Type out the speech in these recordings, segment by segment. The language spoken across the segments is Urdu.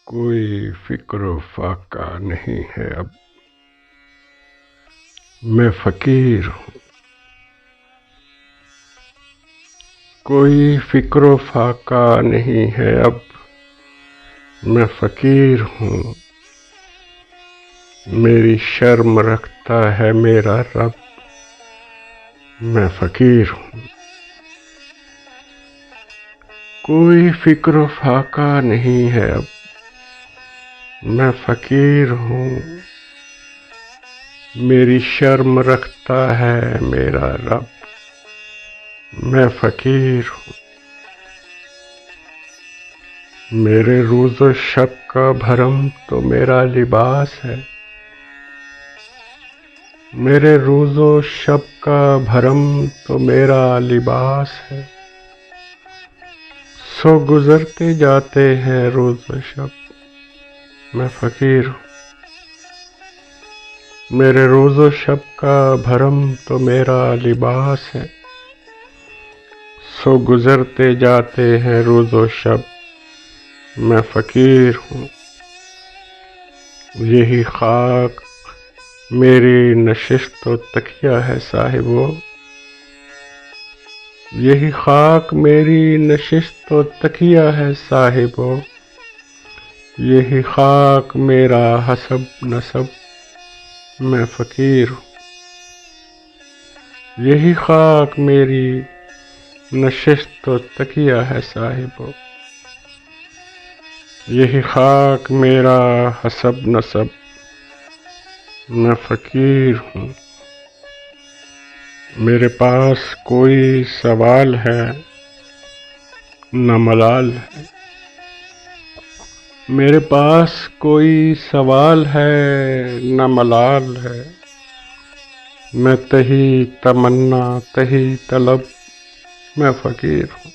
کوئی فکر و فاقہ نہیں ہے اب، میں فقیر ہوں۔ کوئی فکر و فاقہ نہیں ہے اب، میں فقیر ہوں۔ میری شرم رکھتا ہے میرا رب، میں فقیر ہوں۔ کوئی فکر و فاقہ نہیں ہے اب، میں فقیر ہوں۔ میری شرم رکھتا ہے میرا رب، میں فقیر ہوں۔ میرے روز و شب کا بھرم تو میرا لباس ہے، میرے روز و شب کا بھرم تو میرا لباس ہے۔ سو گزرتے جاتے ہیں روز و شب، میں فقیر ہوں۔ میرے روز و شب کا بھرم تو میرا لباس ہے۔ سو گزرتے جاتے ہیں روز و شب، میں فقیر ہوں۔ یہی خاک میری نشست و تکیہ ہے صاحبو، یہی خاک میری نشست و تکیہ ہے صاحبو۔ یہی خاک میرا حسب نسب، میں فقیر ہوں۔ یہی خاک میری نشست و تکیہ ہے صاحبو، یہی خاک میرا حسب نسب، میں فقیر ہوں۔ میرے پاس کوئی سوال ہے نہ ملال ہے، میرے پاس کوئی سوال ہے نہ ملال ہے۔ میں تہی تمنا تہی طلب، میں فقیر ہوں۔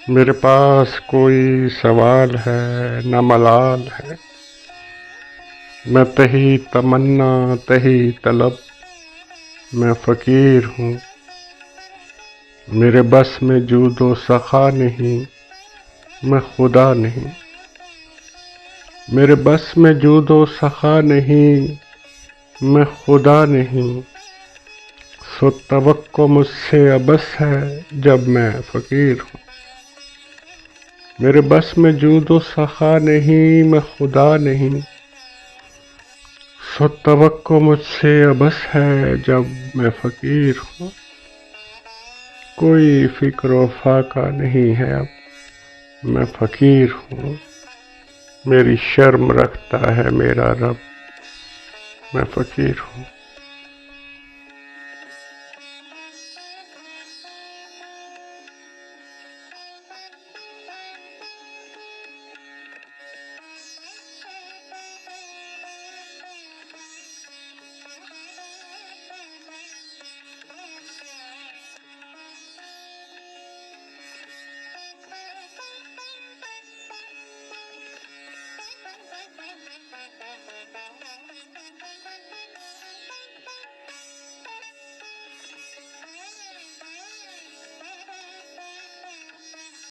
میرے پاس کوئی سوال ہے نہ ملال ہے، میں تہی تمنا تہی طلب، میں فقیر ہوں۔ میرے بس میں جود و سخا نہیں، میں خدا نہیں۔ میرے بس میں جود و سخا نہیں، میں خدا نہیں۔ سو توقع مجھ سے عبث ہے جب میں فقیر ہوں۔ میرے بس میں جود و سخا نہیں، میں خدا نہیں۔ سو توقع مجھ سے عبث ہے جب میں فقیر ہوں۔ کوئی فکر و فاقہ نہیں ہے اب، میں فقیر ہوں۔ میری شرم رکھتا ہے میرا رب، میں فقیر ہوں۔